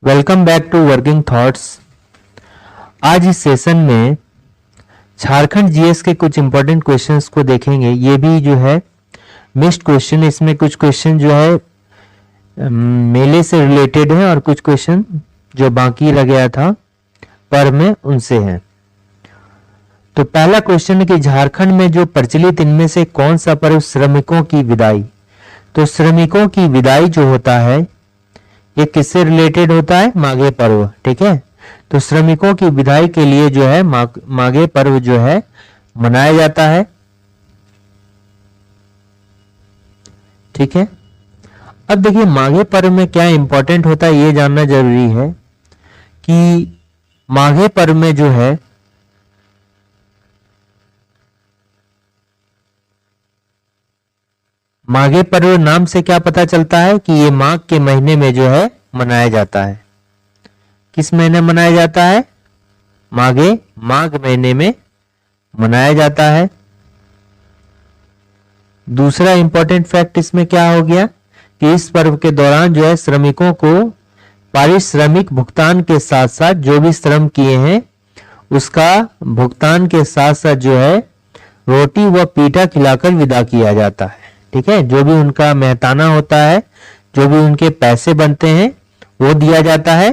Welcome back to working thoughts. आज इस session में झारखंड जीएस के कुछ इंपॉर्टेंट क्वेश्चंस को देखेंगे। ये भी जो है मिक्स्ड क्वेश्चन, इसमें कुछ क्वेश्चन जो है मेले से रिलेटेड है और कुछ क्वेश्चन जो बाकी रह गया था पर में उनसे है। तो पहला क्वेश्चन है कि झारखंड में जो प्रचलित इनमें से कौन सा पर्व श्रमिकों की विदाई। तो श्रमिकों की विदाई जो होता है ये किससे रिलेटेड होता है? माघे पर्व। ठीक है, तो श्रमिकों की विदाई के लिए जो है माघे पर्व जो है मनाया जाता है। ठीक है, अब देखिए माघे पर्व में क्या इंपॉर्टेंट होता है ये जानना जरूरी है कि माघे पर्व में जो है माघे पर्व नाम से क्या पता चलता है कि ये माघ के महीने में जो है मनाया जाता है। किस महीने मनाया जाता है? माघ महीने में मनाया जाता है। दूसरा इंपॉर्टेंट फैक्ट इसमें क्या हो गया कि इस पर्व के दौरान जो है श्रमिकों को पारिश्रमिक भुगतान के साथ साथ जो भी श्रम किए हैं उसका भुगतान के साथ साथ जो है रोटी व पीठा खिलाकर विदा किया जाता है। ठीक है, जो भी उनका मेहताना होता है, जो भी उनके पैसे बनते हैं वो दिया जाता है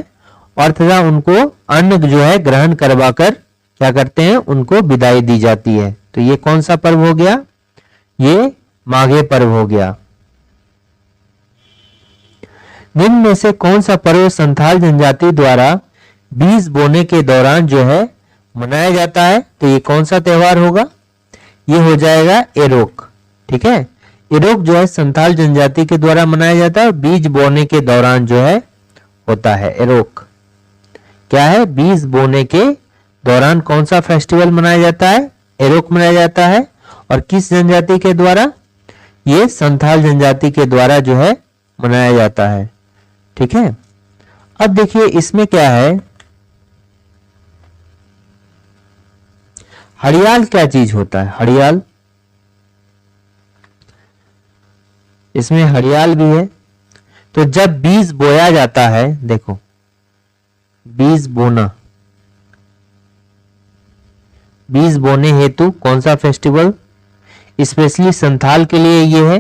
और तथा उनको अन्न जो है ग्रहण करवाकर क्या करते हैं, उनको विदाई दी जाती है। तो ये कौन सा पर्व हो गया? ये माघे पर्व हो गया। निम्न में से कौन सा पर्व संथाल जनजाति द्वारा बीज बोने के दौरान जो है मनाया जाता है? तो ये कौन सा त्योहार होगा? ये हो जाएगा एरोक। ठीक है, एरोक जो है संथाल जनजाति के द्वारा मनाया जाता है। बीज बोने के दौरान जो है होता है एरोक। क्या है? बीज बोने के दौरान कौन सा फेस्टिवल मनाया जाता है? एरोक मनाया जाता है। और किस जनजाति के द्वारा? ये संथाल जनजाति के द्वारा जो है मनाया जाता है। ठीक है, अब देखिए इसमें क्या है, हड़ियाल क्या चीज होता है? हड़ियाल, इसमें हड़ियाल भी है। तो जब बीज बोया जाता है, देखो बीज बोना, बीज बोने हेतु कौन सा फेस्टिवल स्पेशली संथाल के लिए ये है?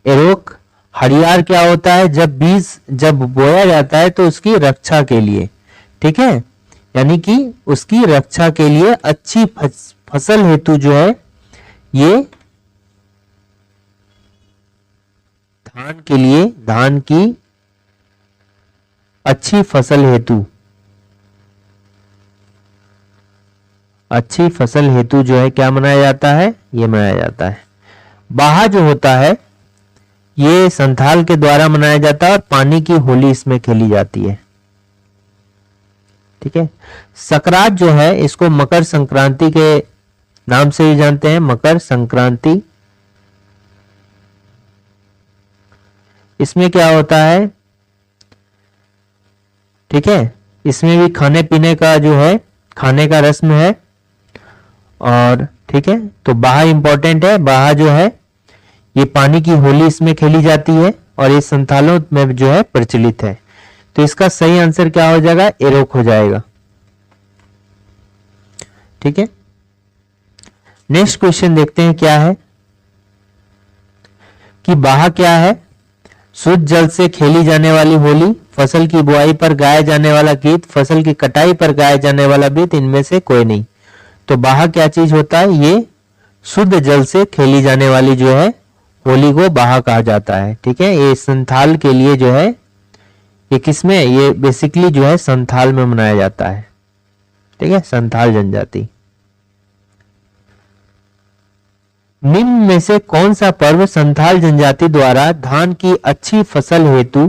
एरोक। हड़ियाल क्या होता है? जब बीज जब बोया जाता है तो उसकी रक्षा के लिए। ठीक है, यानी कि उसकी रक्षा के लिए अच्छी फसल हेतु जो है ये धान के लिए, धान की अच्छी फसल हेतु, अच्छी फसल हेतु जो है क्या मनाया जाता है? ये मनाया जाता है। बाहा जो होता है ये संथाल के द्वारा मनाया जाता है और पानी की होली इसमें खेली जाती है। ठीक है, सकरात जो है इसको मकर संक्रांति के नाम से ही जानते हैं, मकर संक्रांति। इसमें क्या होता है? ठीक है, इसमें भी खाने पीने का जो है खाने का रस्म है। और ठीक है, तो बाहा इंपॉर्टेंट है। बाहा जो है ये पानी की होली इसमें खेली जाती है और ये संथालों में जो है प्रचलित है। तो इसका सही आंसर क्या हो जाएगा? एरोक हो जाएगा। ठीक है, नेक्स्ट क्वेश्चन देखते हैं क्या है कि बाहा क्या है? शुद्ध जल से खेली जाने वाली होली, फसल की बुआई पर गाया जाने वाला गीत, फसल की कटाई पर गाया जाने वाला गीत, इनमें से कोई नहीं। तो बाहा क्या चीज होता है? ये शुद्ध जल से खेली जाने वाली जो है होली को बाहा कहा जाता है। ठीक है, ये संथाल के लिए जो है ये किसमें, ये बेसिकली जो है संथाल में मनाया जाता है। ठीक है, संथाल जनजाति। निम्न में से कौन सा पर्व संथाल जनजाति द्वारा धान की अच्छी फसल हेतु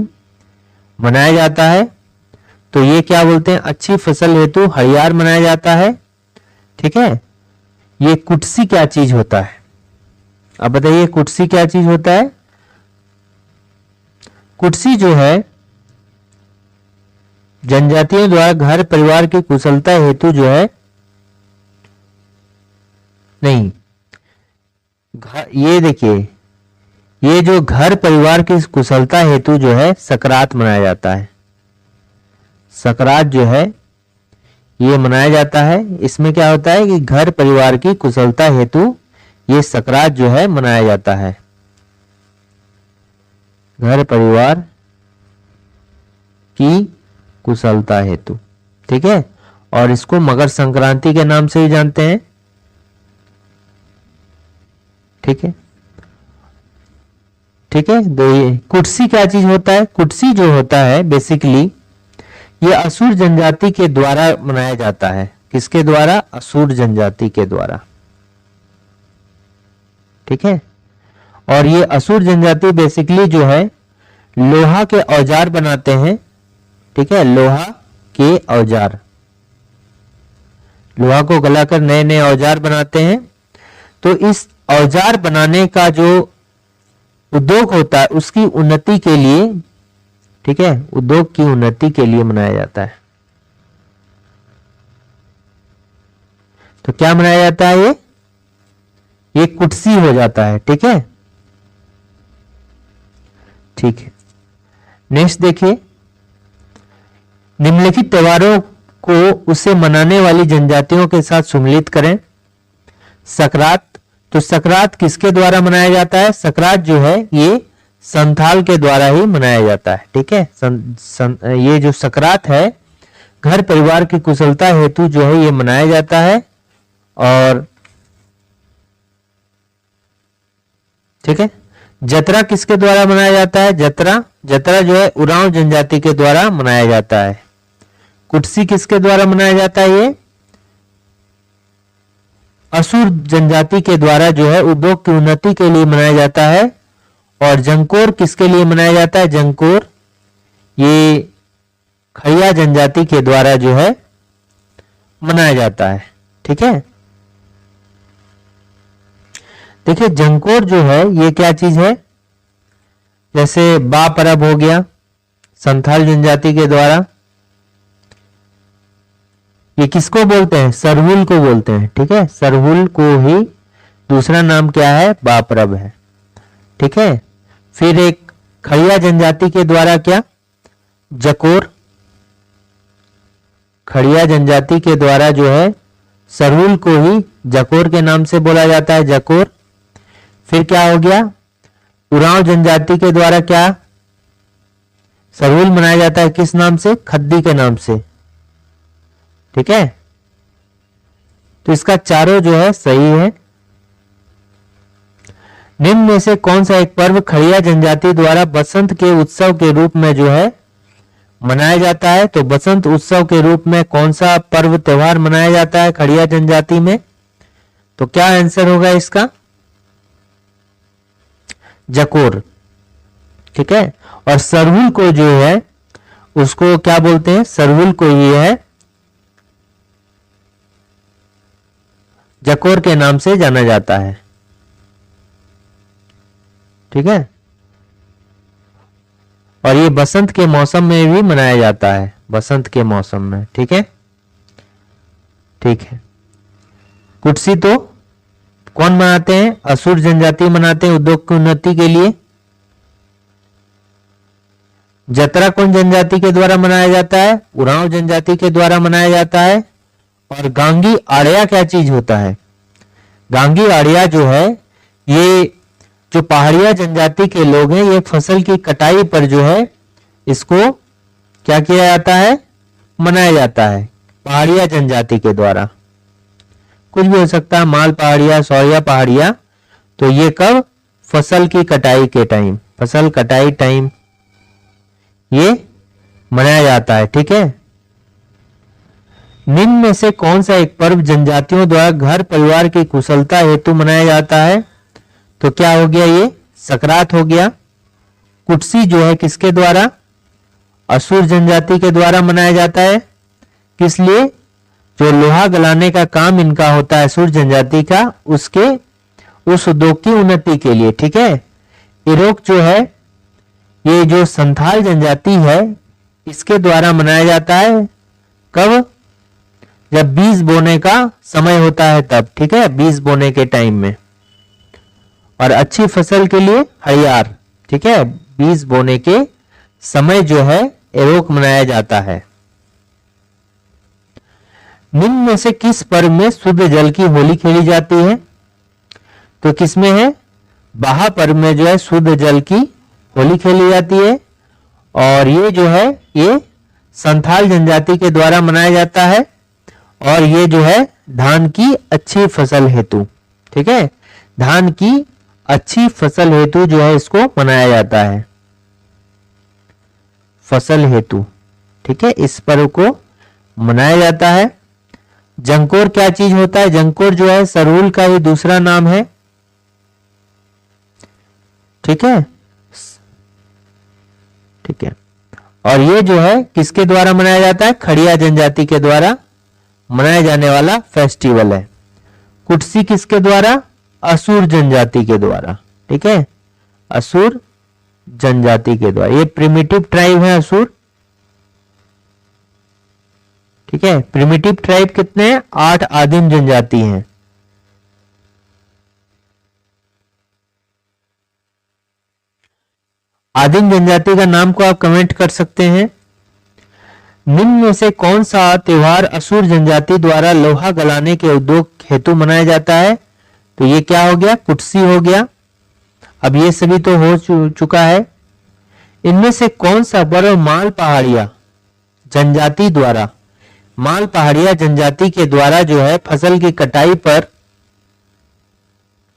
मनाया जाता है? तो ये क्या बोलते हैं? अच्छी फसल हेतु हड़ियाल मनाया जाता है। ठीक है, ये कुटसी क्या चीज होता है? अब बताइए कुटसी क्या चीज होता है? कुटसी जो है जनजातियों द्वारा घर परिवार की कुशलता हेतु जो है, नहीं, ये देखिए ये जो घर परिवार की कुशलता हेतु जो है सकरात मनाया जाता है। सकरात जो है ये मनाया जाता है। इसमें क्या होता है कि घर परिवार की कुशलता हेतु ये सकरात जो है मनाया जाता है, घर परिवार की कुशलता हेतु, ठीक है। और इसको मकर संक्रांति के नाम से भी जानते हैं, ठीक है, ठीक है। तो ये कुटसी क्या चीज होता है? कुटसी जो होता है बेसिकली ये असुर जनजाति के द्वारा मनाया जाता है। किसके द्वारा? असुर जनजाति के द्वारा, ठीक है। और ये असुर जनजाति बेसिकली जो है लोहा के औजार बनाते हैं, ठीक है, लोहा के औजार, लोहा को गलाकर नए नए औजार बनाते हैं। तो इस औजार बनाने का जो उद्योग होता है उसकी उन्नति के लिए, ठीक है, उद्योग की उन्नति के लिए मनाया जाता है। तो क्या मनाया जाता है? ये कुटसी हो जाता है, ठीक है, ठीक है। नेक्स्ट देखिए, निम्नलिखित त्योहारों को उसे मनाने वाली जनजातियों के साथ सम्मिलित करें। सकरात, तो सकरात किसके द्वारा मनाया जाता है? सकरात जो है ये संथाल के द्वारा ही मनाया जाता है, ठीक है। ये जो सकरात है घर परिवार की कुशलता हेतु जो है ये मनाया जाता है। और ठीक है, जतरा किसके द्वारा मनाया जाता है? जतरा जो है उरांव जनजाति के द्वारा मनाया जाता है। कुटसी किसके द्वारा मनाया जाता है? ये असुर जनजाति के द्वारा जो है उद्योग की उन्नति के लिए मनाया जाता है। और जंकोर किसके लिए मनाया जाता है? जंकोर ये खड़िया जनजाति के द्वारा जो है मनाया जाता है, ठीक है। देखिए जंकोर जो है ये क्या चीज है? जैसे बा परब हो गया संथाल जनजाति के द्वारा, ये किसको बोलते हैं? सरहुल को बोलते हैं, ठीक है। सरहुल को ही दूसरा नाम क्या है? बा परब है, ठीक है। फिर एक खड़िया जनजाति के द्वारा क्या? जकोर, खड़िया जनजाति के द्वारा जो है सरहुल को ही जकोर के नाम से बोला जाता है, जकोर। फिर क्या हो गया? उरांव जनजाति के द्वारा क्या सरहुल मनाया जाता है? किस नाम से? खद्दी के नाम से, ठीक है। तो इसका चारों जो है सही है। निम्न में से कौन सा एक पर्व खड़िया जनजाति द्वारा बसंत के उत्सव के रूप में जो है मनाया जाता है? तो बसंत उत्सव के रूप में कौन सा पर्व त्योहार मनाया जाता है खड़िया जनजाति में? तो क्या आंसर होगा इसका? जकोर, ठीक है। और सरहुल को जो है उसको क्या बोलते हैं? सरहुल को ये है जकोर के नाम से जाना जाता है, ठीक है। और ये बसंत के मौसम में भी मनाया जाता है, बसंत के मौसम में, ठीक है, ठीक है। कुटसी तो कौन मनाते हैं? असुर जनजाति मनाते हैं उद्योग की उन्नति के लिए। जतरा कौन जनजाति के द्वारा मनाया जाता है? उरांव जनजाति के द्वारा मनाया जाता है। और गांगी आड़िया क्या चीज होता है? गांगी आड़िया जो है ये जो पहाड़िया जनजाति के लोग हैं ये फसल की कटाई पर जो है इसको क्या किया जाता है? मनाया जाता है पहाड़िया जनजाति के द्वारा। कुछ भी हो सकता है, माल पहाड़िया, सौरिया पहाड़िया। तो ये कब? फसल की कटाई के टाइम, फसल कटाई टाइम ये मनाया जाता है, ठीक है। निम्न में से कौन सा एक पर्व जनजातियों द्वारा घर परिवार की कुशलता हेतु मनाया जाता है? तो क्या हो गया? ये सकरात हो गया। कुटसी जो है किसके द्वारा? असुर जनजाति के द्वारा मनाया जाता है। किस लिए? जो लोहा गलाने का काम इनका होता है असुर जनजाति का, उसके उस उद्योग की उन्नति के लिए, ठीक है। इरोक जो है ये जो संथाल जनजाति है इसके द्वारा मनाया जाता है। कब? जब बीज बोने का समय होता है तब, ठीक है, बीज बोने के टाइम में। और अच्छी फसल के लिए हरियार, ठीक है, बीज बोने के समय जो है एरोक मनाया जाता है। निम्न में से किस पर्व में शुद्ध जल की होली खेली जाती है? तो किसमें है? बाहा पर्व में जो है शुद्ध जल की होली खेली जाती है। और ये जो है ये संथाल जनजाति के द्वारा मनाया जाता है और ये जो है धान की अच्छी फसल हेतु, ठीक है, धान की अच्छी फसल हेतु जो है इसको मनाया जाता है, फसल हेतु, ठीक है, इस पर्व को मनाया जाता है। जंकोर क्या चीज होता है? जंकोर जो है सरहुल का ही दूसरा नाम है, ठीक है, ठीक है। और ये जो है किसके द्वारा मनाया जाता है? खड़िया जनजाति के द्वारा मनाया जाने वाला फेस्टिवल है। कुटसी किसके द्वारा? असुर जनजाति के द्वारा, ठीक है, असुर जनजाति के द्वारा। ये प्रिमिटिव ट्राइब है असुर, ठीक है। प्रिमिटिव ट्राइब कितने हैं? 8 आदिम जनजाति हैं। आदिम जनजाति का नाम को आप कमेंट कर सकते हैं। निम्न में से कौन सा त्योहार असुर जनजाति द्वारा लोहा गलाने के उद्योग हेतु मनाया जाता है? तो ये क्या हो गया? कुटसी हो गया। अब ये सभी तो हो चुका है। इनमें से कौन सा पर्व माल पहाड़िया जनजाति द्वारा, माल पहाड़िया जनजाति के द्वारा जो है फसल की कटाई पर,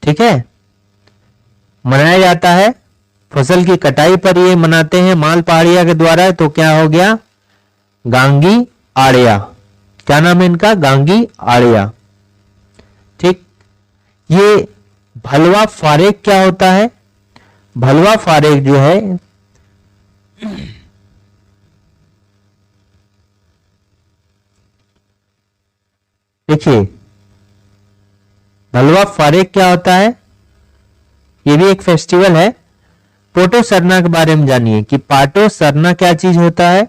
ठीक है, मनाया जाता है? फसल की कटाई पर ये मनाते हैं माल पहाड़िया के द्वारा। तो क्या हो गया? गांगी आड़िया। क्या नाम है इनका? गांगी आड़िया, ठीक। ये भलवा फारेक क्या होता है? भलवा फारेक जो है देखिए, भलवा फारेक क्या होता है? ये भी एक फेस्टिवल है। पाटो सरना के बारे में जानिए कि पाटो सरना क्या चीज होता है।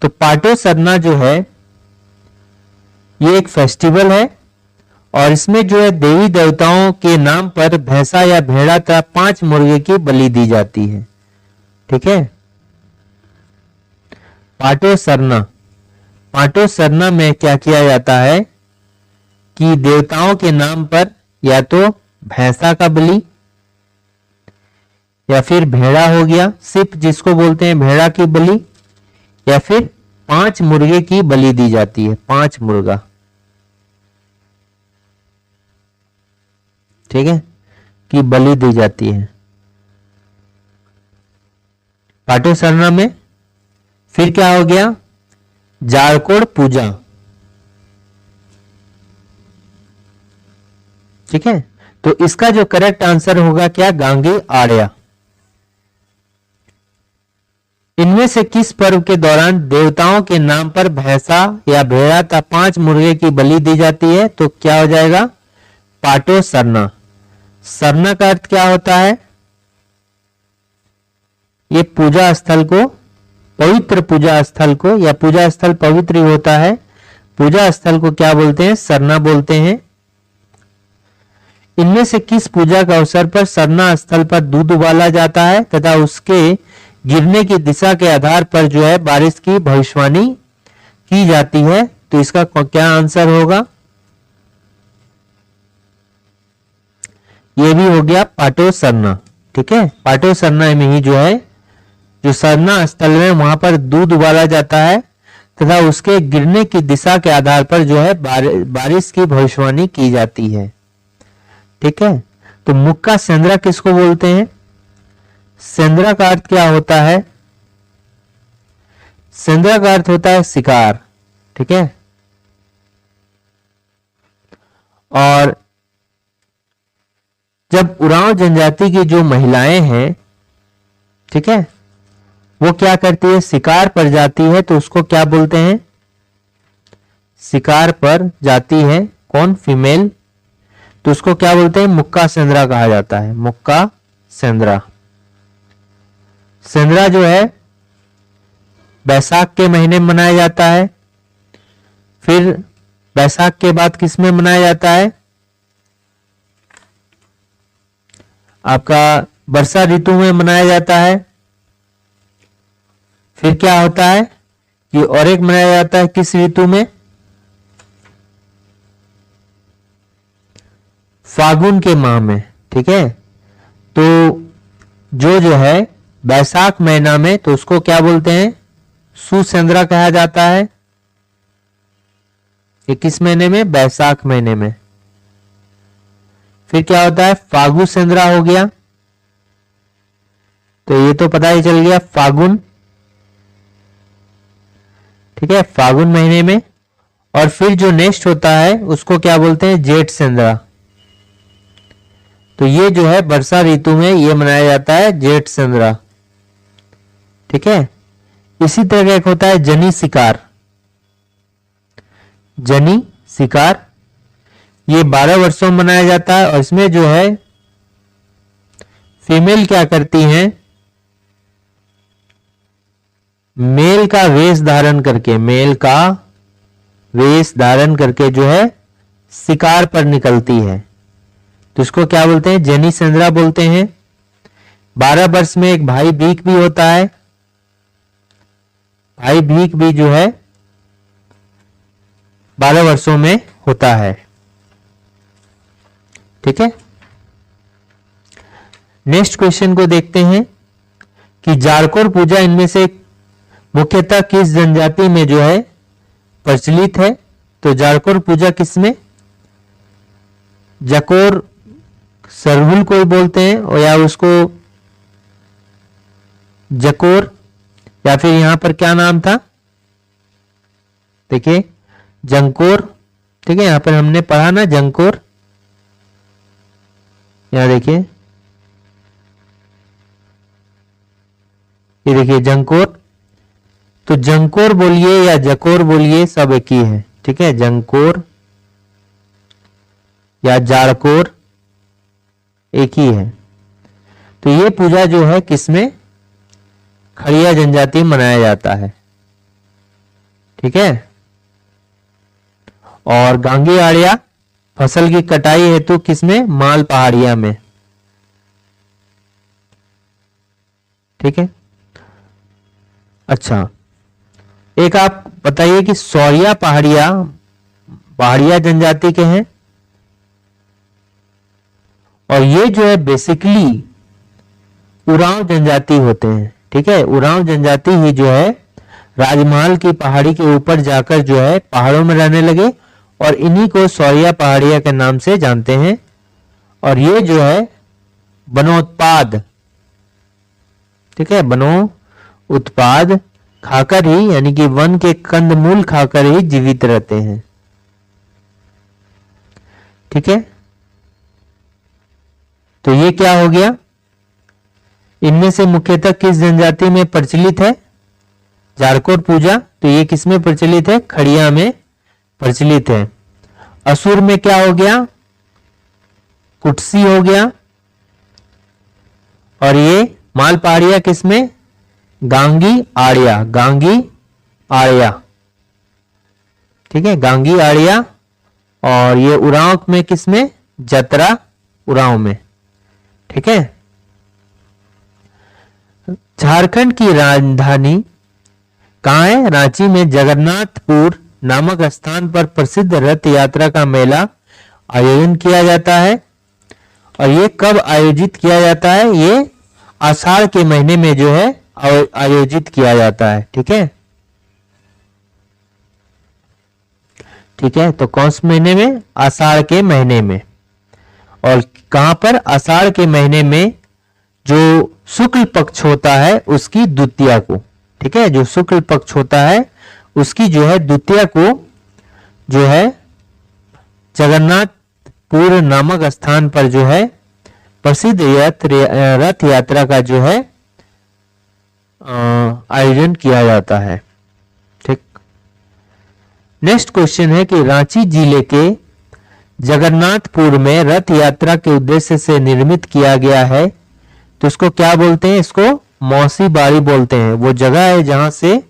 तो पाटो सरना जो है ये एक फेस्टिवल है और इसमें जो है देवी देवताओं के नाम पर भैंसा या भेड़ा तथा 5 मुर्गे की बलि दी जाती है, ठीक है। पाटो सरना, पाटो सरना में क्या किया जाता है कि देवताओं के नाम पर या तो भैंसा का बलि या फिर भेड़ा हो गया, सिर्फ जिसको बोलते हैं भेड़ा की बलि, या फिर 5 मुर्गे की बलि दी जाती है, 5 मुर्गा, ठीक है, की बलि दी जाती है पाटो सरना में। फिर क्या हो गया? जाड़कोड़ पूजा, ठीक है। तो इसका जो करेक्ट आंसर होगा क्या? गांगी आड़िया। इनमें से किस पर्व के दौरान देवताओं के नाम पर भैंसा या भेड़ा तथा 5 मुर्गे की बलि दी जाती है? तो क्या हो जाएगा? पाटो सरना। सरना का अर्थ क्या होता है? ये पूजा स्थल को, पवित्र पूजा स्थल को, या पूजा स्थल पवित्र ही होता है, पूजा स्थल को क्या बोलते हैं? सरना बोलते हैं। इनमें से किस पूजा का अवसर पर सरना स्थल पर दूध उबाला जाता है तथा उसके गिरने की दिशा के आधार पर जो है बारिश की भविष्यवाणी की जाती है? तो इसका क्या आंसर होगा? ये भी हो गया पाटो सरना, ठीक है। पाटो सरना में ही जो है, जो सरना स्थल में वहां पर दूध उबाला जाता है तथा उसके गिरने की दिशा के आधार पर जो है बारिश की भविष्यवाणी की जाती है, ठीक है। तो मुक्का सेंद्रा किसको बोलते हैं? सेंद्रा का अर्थ क्या होता है? सेंद्रा का अर्थ होता है शिकार, ठीक है। और जब उरांव जनजाति की जो महिलाएं हैं, ठीक है, वो क्या करती है? शिकार पर जाती है, तो उसको क्या बोलते हैं? शिकार पर जाती है कौन? फीमेल, तो उसको क्या बोलते हैं? मुक्का सेंद्रा कहा जाता है, मुक्का सेंद्रा। सेंद्रा जो है बैसाख के महीने में मनाया जाता है। फिर बैसाख के बाद किस में मनाया जाता है? आपका वर्षा ऋतु में मनाया जाता है। फिर क्या होता है कि और एक मनाया जाता है किस ऋतु में? फागुन के माह में, ठीक है। तो जो है बैसाख महीना में, तो उसको क्या बोलते हैं, सुसेंद्रा कहा जाता है। ये किस महीने में, बैसाख महीने में। फिर क्या होता है, फागु सेंद्रा हो गया, तो ये तो पता ही चल गया फागुन, ठीक है, फागुन महीने में। और फिर जो नेक्स्ट होता है उसको क्या बोलते हैं, जेठ सेंद्रा। तो ये जो है वर्षा ऋतु में ये मनाया जाता है जेठ सेंद्रा, ठीक है। इसी तरह का एक होता है जनी शिकार। जनी शिकार ये 12 वर्षों में मनाया जाता है, और इसमें जो है फीमेल क्या करती हैं, मेल का वेश धारण करके, मेल का वेश धारण करके जो है शिकार पर निकलती है। तो इसको क्या बोलते हैं, जनी सेंद्रा बोलते हैं। 12 वर्ष में एक भाई भीख भी होता है। भाई भीख भी जो है 12 वर्षों में होता है, ठीक है। नेक्स्ट क्वेश्चन को देखते हैं कि जारकोर पूजा इनमें से मुख्यतः किस जनजाति में जो है प्रचलित है। तो जारकोर पूजा किसमें, जकोर सरहुल को बोलते हैं, और या उसको जकोर, या फिर यहां पर क्या नाम था, देखिए जंकोर, ठीक है। यहां पर हमने पढ़ा ना जंकोर, यहां देखिए, ये देखिए जंकोर। तो जंकोर बोलिए या जकोर बोलिए, सब एक ही है, ठीक है। जंकोर या जारकोर एक ही है। तो ये पूजा जो है किसमें, खड़िया जनजाति में मनाया जाता है, ठीक है। और गांगी आड़िया फसल की कटाई हेतु किसमें, माल पहाड़िया में, ठीक है। अच्छा, एक आप बताइए कि सौरिया पहाड़िया पहाड़िया जनजाति के हैं, और ये जो है बेसिकली उरांव जनजाति होते हैं, ठीक है। उरांव जनजाति ही जो है राजमहल की पहाड़ी के ऊपर जाकर जो है पहाड़ों में रहने लगे, और इन्हीं को सौरिया पहाड़िया के नाम से जानते हैं। और ये जो है वनोत्पाद, ठीक है, वनो उत्पाद खाकर ही, यानी कि वन के कंदमूल खाकर ही जीवित रहते हैं, ठीक है। तो ये क्या हो गया, इनमें से मुख्यतः किस जनजाति में प्रचलित है, जारकोर पूजा। तो ये किसमें प्रचलित है, खड़िया में प्रचलित है। असुर में क्या हो गया, कुटसी हो गया। और ये माल पहाड़िया किसमें, गांगी आड़िया, गांगी आड़िया, ठीक है, गांगी आड़िया। और ये उरांव में किसमें, जतरा उरांव में, ठीक है। झारखंड की राजधानी कहाँ है, रांची में जगन्नाथपुर नामक स्थान पर प्रसिद्ध रथ यात्रा का मेला आयोजन किया जाता है। और ये कब आयोजित किया जाता है, ये आषाढ़ के महीने में जो है आयोजित किया जाता है, ठीक है, ठीक है। तो कौन से महीने में, आषाढ़ के महीने में। और कहां पर, आषाढ़ के महीने में जो शुक्ल पक्ष होता है उसकी द्वितीया को, ठीक है, जो शुक्ल पक्ष होता है उसकी जो है द्वितीया को जो है जगन्नाथपुर नामक स्थान पर जो है प्रसिद्ध रथ यात्रा का जो है आयोजन किया जाता है, ठीक। नेक्स्ट क्वेश्चन है कि रांची जिले के जगन्नाथपुर में रथ यात्रा के उद्देश्य से निर्मित किया गया है, तो इसको क्या बोलते हैं, इसको मौसी बाड़ी बोलते हैं। वो जगह है जहां से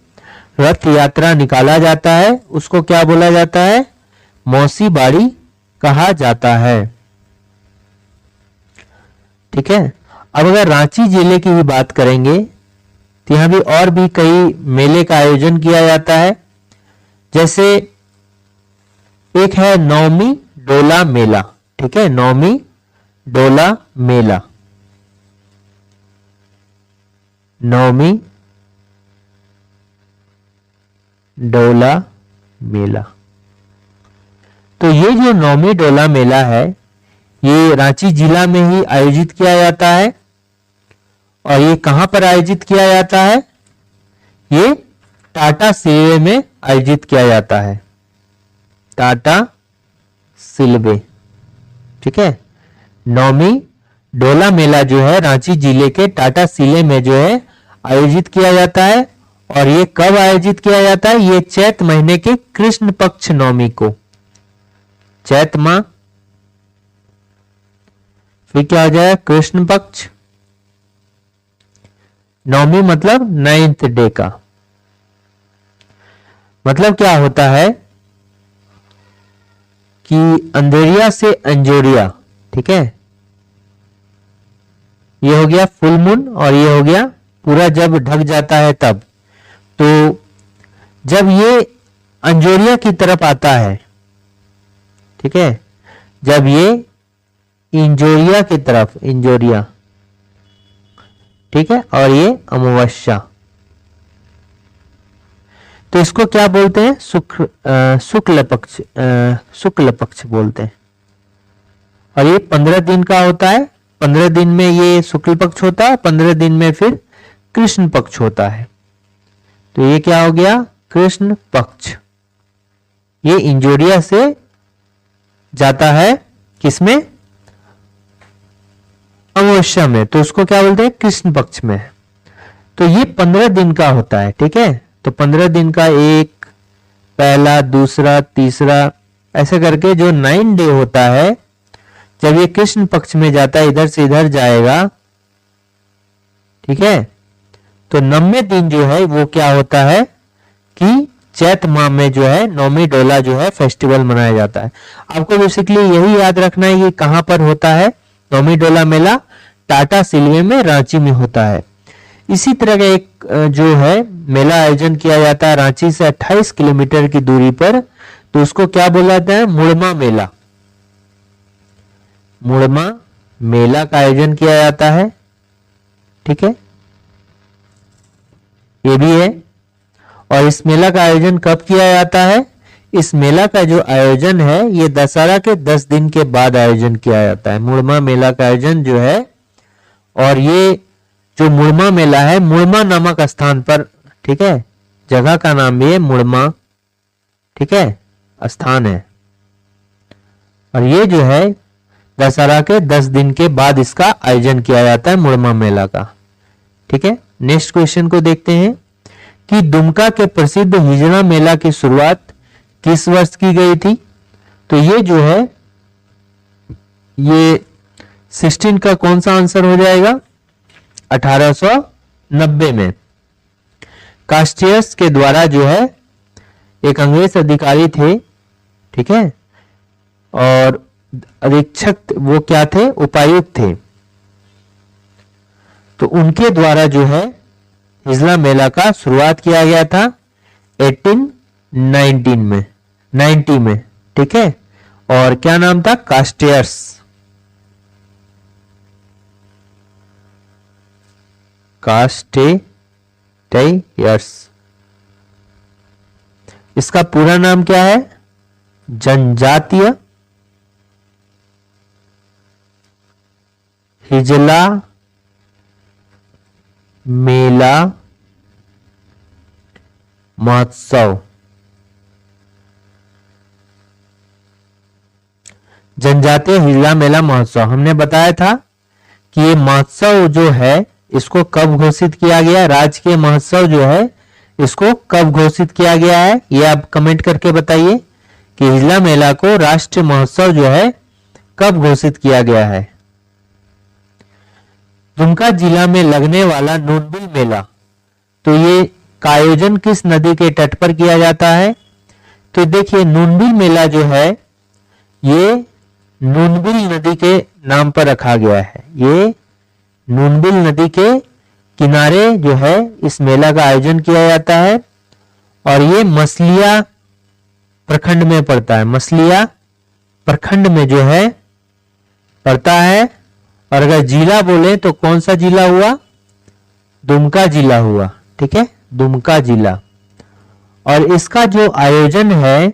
रथ यात्रा निकाला जाता है, उसको क्या बोला जाता है, मौसी बाड़ी कहा जाता है, ठीक है। अब अगर रांची जिले की भी बात करेंगे तो यहां भी और भी कई मेले का आयोजन किया जाता है। जैसे एक है नवमी डोला मेला, ठीक है, नवमी डोला मेला, नवमी डोला मेला। तो ये जो नवमी डोला मेला है ये रांची जिला में ही आयोजित किया जाता है। और ये कहां पर आयोजित किया जाता है? ये टाटा सिल्वे में आयोजित किया जाता है, टाटा सिल्वे। ठीक है, नवमी डोला मेला जो है रांची जिले के टाटा सिल्वे में जो है आयोजित किया जाता है। और ये कब आयोजित किया जाता है? ये चैत महीने के कृष्ण पक्ष नवमी को, चैत माह, फिर क्या हो जाएगा? कृष्ण पक्ष। नवमी मतलब 9th डे का। मतलब क्या होता है कि अंधेरिया से अंजोरिया, ठीक है, ये हो गया फुल मून और ये हो गया पूरा जब ढक जाता है तब। तो जब ये अंजोरिया की तरफ आता है, ठीक है, जब ये इंजोरिया की तरफ, इंजोरिया, ठीक है, और ये अमावस्या, तो इसको क्या बोलते हैं? शुक्ल पक्ष, शुक्ल पक्ष बोलते हैं। और ये 15 दिन का होता है, 15 दिन में ये शुक्ल पक्ष होता है, 15 दिन में फिर कृष्ण पक्ष होता है। तो ये क्या हो गया? कृष्ण पक्ष। ये इंजोरिया से जाता है किसमें? अमावस्या में, तो उसको क्या बोलते हैं? कृष्ण पक्ष में। तो ये 15 दिन का होता है, ठीक है। तो 15 दिन का, एक, पहला, दूसरा, तीसरा, ऐसे करके जो 9 डे होता है, जब ये कृष्ण पक्ष में जाता है, इधर से इधर जाएगा, ठीक है, तो 90वें दिन जो है वो क्या होता है कि चैत माह में जो है नवमी डोला जो है फेस्टिवल मनाया जाता है। आपको बेसिकली यही याद रखना है कि कहां पर होता है नवमी डोला मेला? टाटा सिल्वे में, रांची में होता है। इसी तरह का एक जो है मेला आयोजन किया जाता है रांची से 28 किलोमीटर की दूरी पर, तो उसको क्या बोला जाता है? मुड़मा मेला। मुड़मा मेला का आयोजन किया जाता है, ठीक है, ये भी है। और इस मेला का आयोजन कब किया जाता है? इस मेला का जो आयोजन है ये दशहरा के 10 दिन के बाद आयोजन किया जाता है, मुड़मा मेला का आयोजन जो है। और ये जो मुड़मा मेला है, मुड़मा नामक स्थान पर, ठीक है, जगह का नाम भी है मुड़मा, ठीक है, स्थान है। और ये जो है दशहरा के 10 दिन के बाद इसका आयोजन किया जाता है मुड़मा मेला का, ठीक है। नेक्स्ट क्वेश्चन को देखते हैं कि दुमका के प्रसिद्ध हिजड़ा मेला की शुरुआत किस वर्ष की गई थी? तो ये जो है ये 16 का कौन सा आंसर हो जाएगा? 1890 में कास्टियस के द्वारा जो है, एक अंग्रेज अधिकारी थे, ठीक है, और अधीक्षक वो क्या थे? उपायुक्त थे। तो उनके द्वारा जो है हिजला मेला का शुरुआत किया गया था 1890 में, 90 में, ठीक है। और क्या नाम था? कास्टियर्स। कास्टियर्स। इसका पूरा नाम क्या है? जनजातीय हिजला मेला महोत्सव। जनजातीय हिजला मेला महोत्सव। हमने बताया था कि ये महोत्सव जो है इसको कब घोषित किया गया? राजकीय महोत्सव जो है इसको कब घोषित किया गया है? ये आप कमेंट करके बताइए कि हिजला मेला को राष्ट्रीय महोत्सव जो है कब घोषित किया गया है। दुमका जिला में लगने वाला नूनबिल मेला, तो ये का आयोजन किस नदी के तट पर किया जाता है? तो देखिए नूनबिल मेला जो है ये नूनबिल नदी के नाम पर रखा गया है। ये नूनबिल नदी के किनारे जो है इस मेला का आयोजन किया जाता है। और ये मसलिया प्रखंड में पड़ता है। मसलिया प्रखंड में जो है पड़ता है। और अगर जिला बोले तो कौन सा जिला हुआ? दुमका जिला हुआ। ठीक है, दुमका जिला। और इसका जो आयोजन है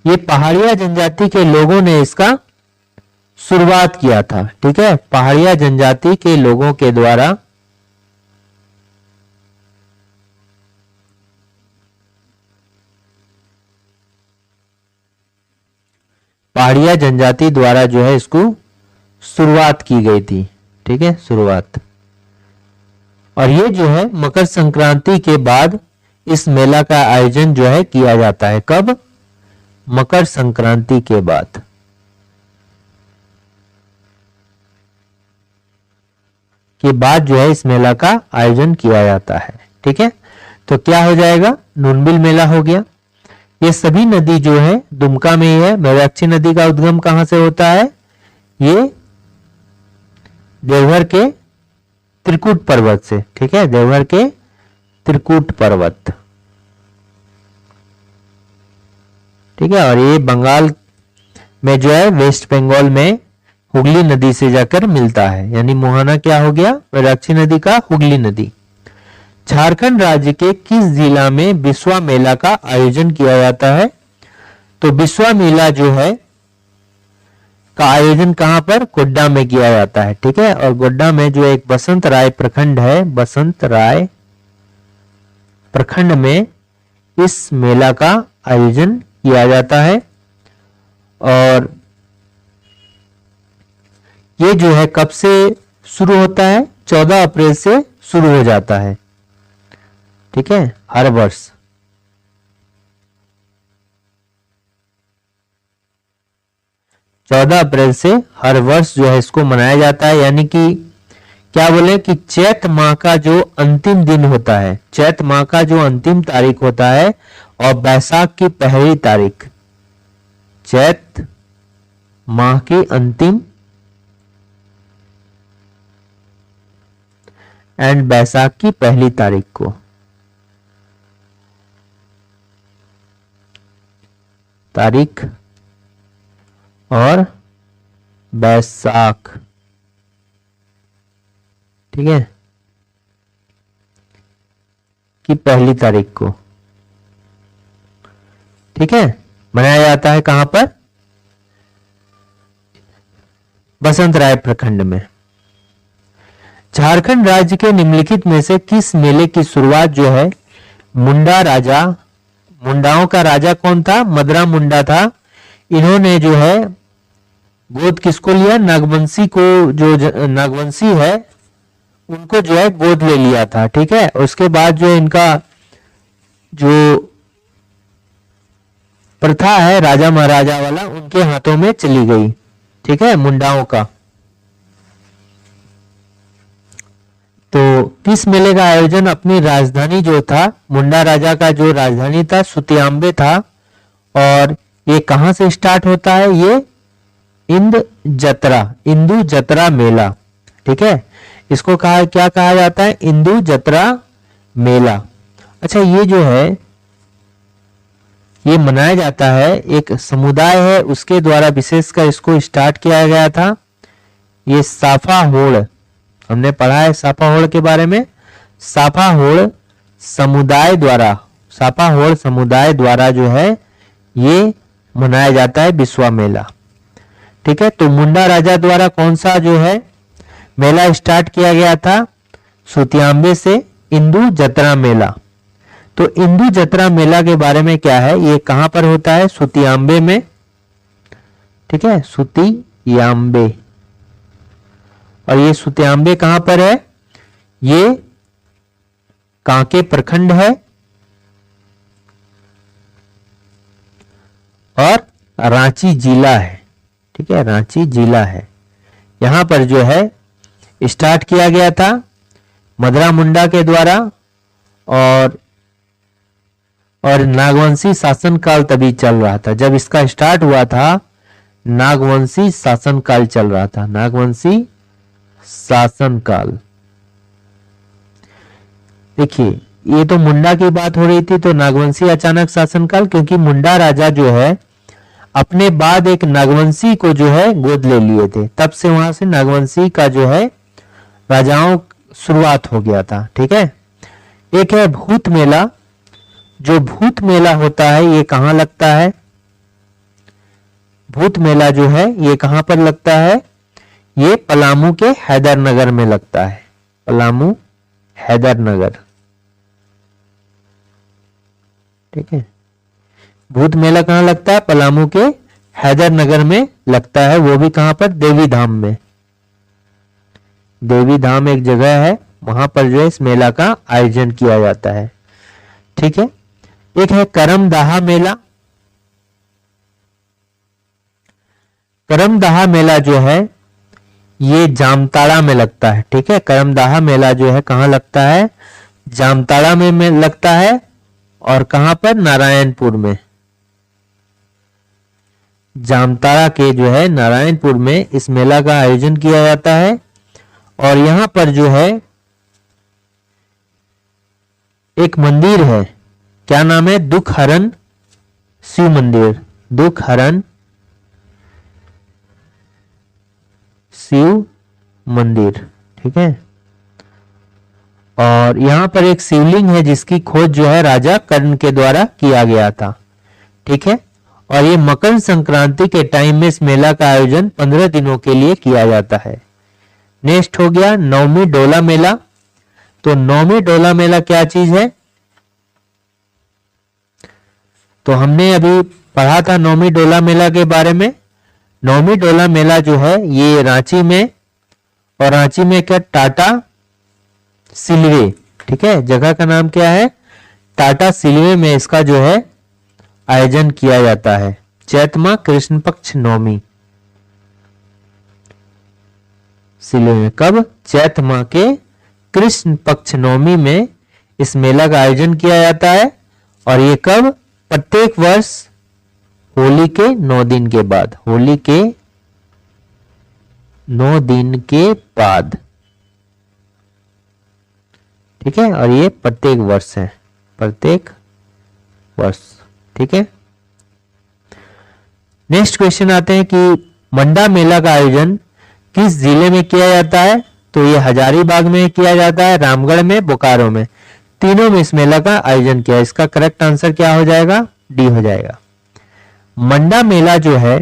ये पहाड़िया जनजाति के लोगों ने इसका शुरुआत किया था। ठीक है, पहाड़िया जनजाति के लोगों के द्वारा पहाड़िया जनजाति द्वारा जो है इसको शुरुआत की गई थी। ठीक है, शुरुआत। और ये जो है मकर संक्रांति के बाद इस मेला का आयोजन जो है किया जाता है। कब? मकर संक्रांति के बाद। जो है इस मेला का आयोजन किया जाता है। ठीक है, तो क्या हो जाएगा? नूनबिल मेला हो गया। ये सभी नदी जो है दुमका में ही है। मेवाक्षी नदी का उद्गम कहां से होता है? ये देवघर के त्रिकुट पर्वत से। ठीक है, देवघर के त्रिकुट पर्वत। ठीक है, और ये बंगाल में जो है वेस्ट बंगाल में हुगली नदी से जाकर मिलता है। यानी मोहाना क्या हो गया? मेवाक्षी नदी का हुगली नदी। झारखंड राज्य के किस जिला में बिस्वा मेला का आयोजन किया जाता है? तो बिस्वा मेला जो है का आयोजन कहां पर? गोड्डा में किया जाता है। ठीक है, और गोड्डा में जो एक बसंत राय प्रखंड है, बसंत राय प्रखंड में इस मेला का आयोजन किया जाता है। और ये जो है कब से शुरू होता है? 14 अप्रैल से शुरू हो जाता है। ठीक है, हर वर्ष। चौदह अप्रैल से हर वर्ष जो है इसको मनाया जाता है। यानी कि क्या बोले कि चैत माह का जो अंतिम दिन होता है, चैत माह का जो अंतिम तारीख होता है और बैसाख की पहली तारीख, चैत माह की अंतिम एंड बैसाख की पहली तारीख को तारीख और बैसाख, ठीक है, की पहली तारीख को, ठीक है, मनाया जाता है। कहां पर? बसंत राय प्रखंड में। झारखंड राज्य के निम्नलिखित में से किस मेले की शुरुआत जो है मुंडा राजा, मुंडाओं का राजा कौन था? मदरा मुंडा था। इन्होंने जो है गोद किसको लिया? नागवंशी को। जो नागवंशी है उनको जो है गोद ले लिया था। ठीक है, उसके बाद जो इनका जो प्रथा है राजा महाराजा वाला उनके हाथों में चली गई। ठीक है, मुंडाओं का। तो किस मेले का आयोजन अपनी राजधानी जो था, मुंडा राजा का जो राजधानी था सुतियांबे था, और ये कहां से स्टार्ट होता है? ये इंदु जतरा मेला। ठीक है, इसको क्या कहा जाता है? इंदु जतरा मेला। अच्छा, ये जो है ये मनाया जाता है, एक समुदाय है उसके द्वारा विशेषकर इसको स्टार्ट किया गया था। ये साफा होड़, हमने पढ़ा है साफा होड़ के बारे में। साफा होड़ समुदाय समुदाय द्वारा जो है ये मनाया जाता है बिस्वा मेला। ठीक है, तो मुंडा राजा द्वारा कौन सा जो है मेला स्टार्ट किया गया था? सुतियांबे से इंदु जतरा मेला। तो इंदु जतरा मेला के बारे में क्या है? ये कहां पर होता है? सुतियांबे में। ठीक है, सुतियांबे। और ये सुतियांबे कहां पर है? ये कांके प्रखंड है और रांची जिला है। ठीक है, रांची जिला है। यहां पर जो है स्टार्ट किया गया था मदरा मुंडा के द्वारा, और नागवंशी शासनकाल तभी चल रहा था। जब इसका स्टार्ट हुआ था नागवंशी शासनकाल चल रहा था। नागवंशी शासनकाल। देखिए, ये तो मुंडा की बात हो रही थी, तो नागवंशी अचानक शासनकाल, क्योंकि मुंडा राजा जो है अपने बाद एक नागवंशी को जो है गोद ले लिए थे, तब से वहां से नागवंशी का जो है राजाओं शुरुआत हो गया था। ठीक है। एक है भूत मेला। जो भूत मेला होता है ये कहां लगता है? भूत मेला जो है ये कहां पर लगता है? ये पलामू के हैदरनगर में लगता है। पलामू हैदरनगर। ठीक है। भूत मेला कहां लगता है? पलामू के हैदरनगर में लगता है। वो भी कहां पर? देवी धाम में। देवी धाम एक जगह है, वहां पर जो है इस मेला का आयोजन किया जाता है। ठीक है। एक है करमदाहा मेला। करमदाहा मेला जो है ये जामताड़ा में लगता है। ठीक है। करमदाहा मेला जो है कहां लगता है? जामताड़ा में लगता है। और कहां पर? नारायणपुर में। जामताड़ा के जो है नारायणपुर में इस मेला का आयोजन किया जाता है। और यहां पर जो है एक मंदिर है, क्या नाम है? दुखहरण शिव मंदिर। दुखहरण शिव मंदिर। ठीक है। और यहां पर एक शिवलिंग है जिसकी खोज जो है राजा कर्ण के द्वारा किया गया था। ठीक है। और ये मकर संक्रांति के टाइम में इस मेला का आयोजन 15 दिनों के लिए किया जाता है। नेक्स्ट हो गया नवमी डोला मेला। तो नवमी डोला मेला क्या चीज है? तो हमने अभी पढ़ा था नवमी डोला मेला के बारे में। नवमी डोला मेला जो है ये रांची में, और रांची में क्या? टाटा सिलवे। ठीक है। जगह का नाम क्या है? टाटा सिलवे में इसका जो है आयोजन किया जाता है। चैत माह कृष्ण पक्ष नवमी। सिलवे में कब? चैत माह के कृष्ण पक्ष नवमी में इस मेला का आयोजन किया जाता है। और ये कब? प्रत्येक वर्ष होली के 9 दिन के बाद। होली के 9 दिन के बाद। ठीक है। और ये प्रत्येक वर्ष है, प्रत्येक वर्ष। ठीक है। नेक्स्ट क्वेश्चन आते हैं कि मंडा मेला का आयोजन किस जिले में किया जाता है? तो ये हजारीबाग में किया जाता है, रामगढ़ में, बोकारो में। तीनों में इस मेला का आयोजन किया। इसका करेक्ट आंसर क्या हो जाएगा? डी हो जाएगा। मंडा मेला जो है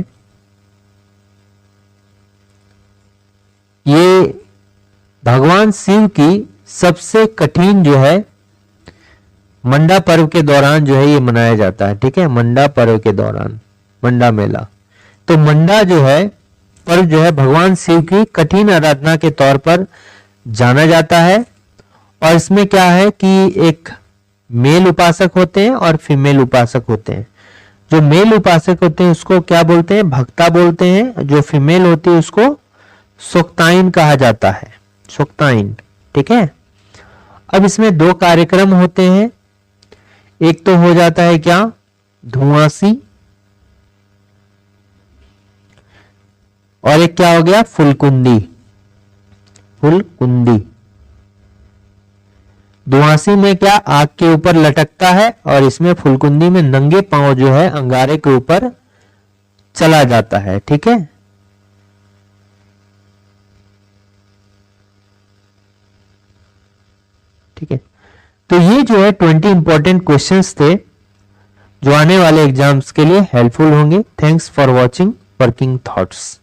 ये भगवान शिव की सबसे कठिन जो है मंडा पर्व के दौरान जो है ये मनाया जाता है। ठीक है। मंडा पर्व के दौरान मंडा मेला। तो मंडा जो है पर्व जो है भगवान शिव की कठिन आराधना के तौर पर जाना जाता है। और इसमें क्या है कि एक मेल उपासक होते हैं और फीमेल उपासक होते हैं। जो मेल उपासक होते हैं उसको क्या बोलते हैं? भक्ता बोलते हैं। जो फीमेल होती है उसको सोक्ताइन कहा जाता है। सोक्ताइन। ठीक है। अब इसमें 2 कार्यक्रम होते हैं। एक तो हो जाता है क्या? धुआंसी। और एक क्या हो गया? फुलकुंदी। फुलकुंदी। धुआंसी में क्या? आग के ऊपर लटकता है, और इसमें फुलकुंदी में नंगे पांव जो है अंगारे के ऊपर चला जाता है। ठीक है। ठीक है। तो ये जो है 20 इंपॉर्टेंट क्वेश्चंस थे जो आने वाले एग्जाम्स के लिए हेल्पफुल होंगे। Thanks for watching working thoughts.